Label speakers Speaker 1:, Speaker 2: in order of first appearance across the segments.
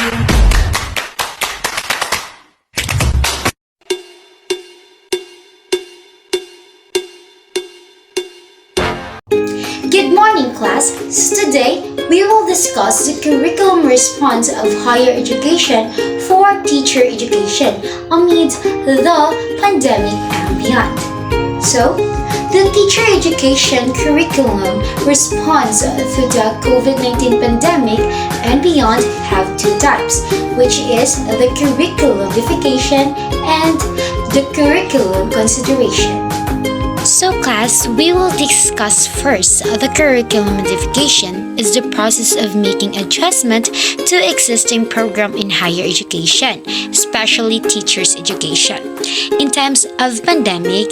Speaker 1: Good morning, class. So today, we will discuss the curriculum response of higher education for teacher education amid the pandemic and beyond. So, the teacher education curriculum response to the COVID-19 pandemic and beyond have two types, which is the curriculum modification and the curriculum consideration. So class, we will discuss first the curriculum modification is the process of making adjustment to existing program in higher education, especially teachers education. In times of pandemic,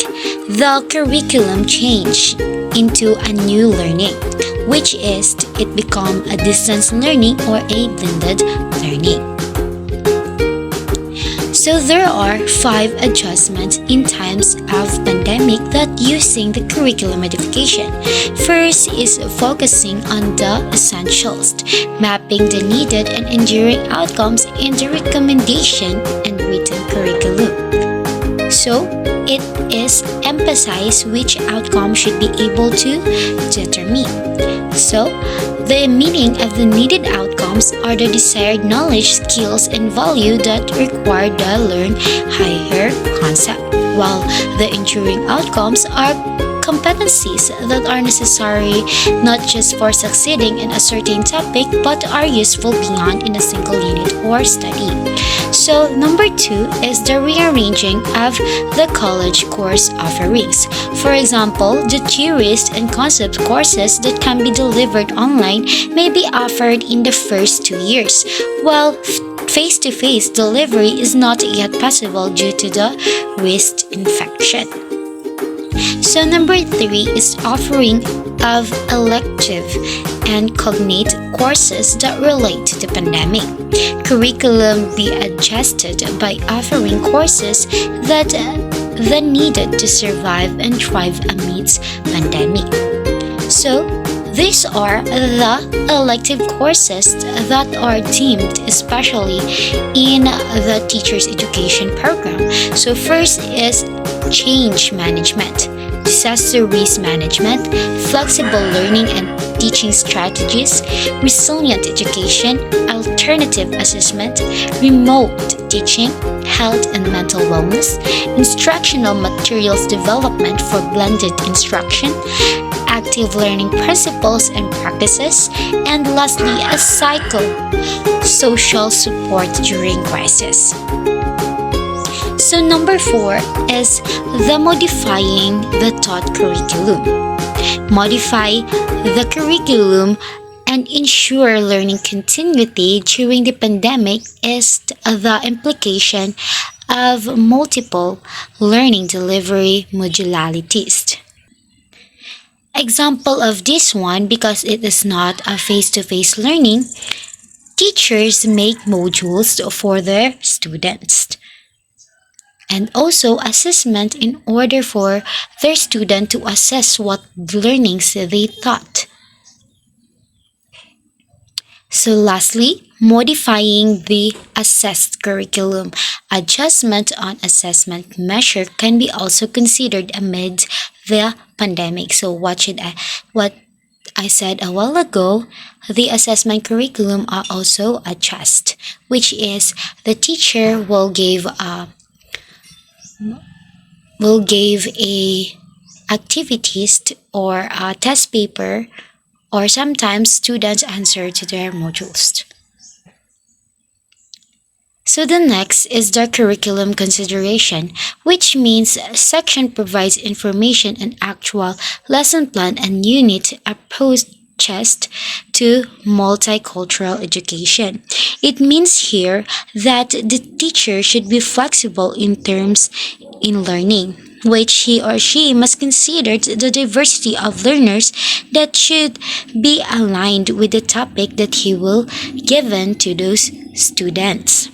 Speaker 1: the curriculum changed into a new learning, which is it become a distance learning or a blended learning. So there are 5 adjustments in times of pandemic that using the curriculum modification. First is focusing on the essentials, mapping the needed and enduring outcomes in the recommendation and written curriculum. So it is emphasize which outcome should be able to determine. So the meaning of the needed outcomes are the desired knowledge, skills, and value that require the learn higher concept, while the enduring outcomes are competencies that are necessary not just for succeeding in a certain topic but are useful beyond in a single unit or study. So number 2 is the rearranging of the college course offerings. For example, the theorist and concept courses that can be delivered online may be offered in the first 2 years, while face-to-face delivery is not yet possible due to the wrist infection. So number 3 is offering of elective and cognate courses that relate to the pandemic. Curriculum be adjusted by offering courses that the needed to survive and thrive amidst pandemic. So these are the elective courses that are deemed especially in the teacher's education program. So first is change management, disaster risk management, flexible learning and teaching strategies, resilient education, alternative assessment, remote teaching, health and mental wellness, instructional materials development for blended instruction, active learning principles and practices, and lastly, a social support during crisis. So number 4 is the modifying the taught curriculum. Modify the curriculum and ensure learning continuity during the pandemic is the implication of multiple learning delivery modularities. Example of this one, because it is not a face-to-face learning, teachers make modules for their students. And also assessment in order for their student to assess what learnings they taught. So lastly, modifying the assessed curriculum. Adjustment on assessment measure can be also considered amid the pandemic. So what I said a while ago, the assessment curriculum are also adjust, which is the teacher will give a activities or a test paper, or sometimes students answer to their modules. So the next is the curriculum consideration, which means section provides information and actual lesson plan and unit approaches to multicultural education. It means here that the teacher should be flexible in terms in learning, which he or she must consider the diversity of learners that should be aligned with the topic that he will given to those students.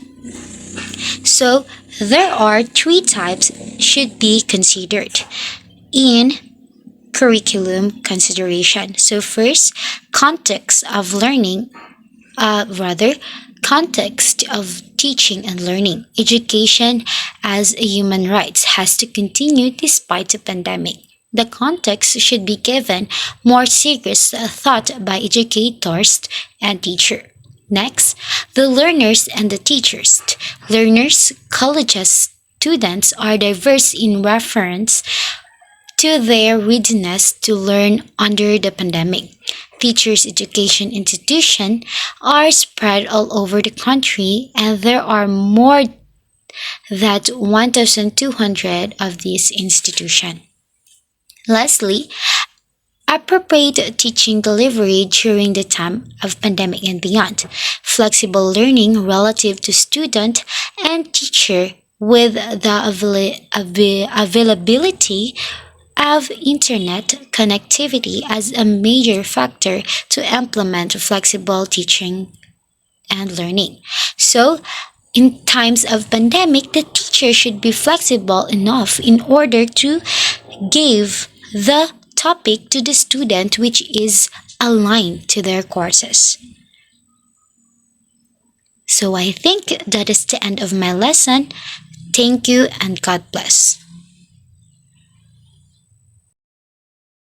Speaker 1: So there are 3 types should be considered in curriculum consideration. So first, context of learning rather, context of teaching and learning. Education as a human right has to continue despite the pandemic. The context should be given more serious thought by educators and teachers. Next, the learners and the teachers. Learners, colleges, students are diverse in reference to their readiness to learn under the pandemic. Teachers' education institutions are spread all over the country, and there are more than 1,200 of these institutions. Lastly, appropriate teaching delivery during the time of pandemic and beyond. Flexible learning relative to student and teacher with the availability of internet connectivity as a major factor to implement flexible teaching and learning. So, in times of pandemic, the teacher should be flexible enough in order to give the topic to the student which is aligned to their courses. So I think that is the end of my lesson. Thank you and God bless.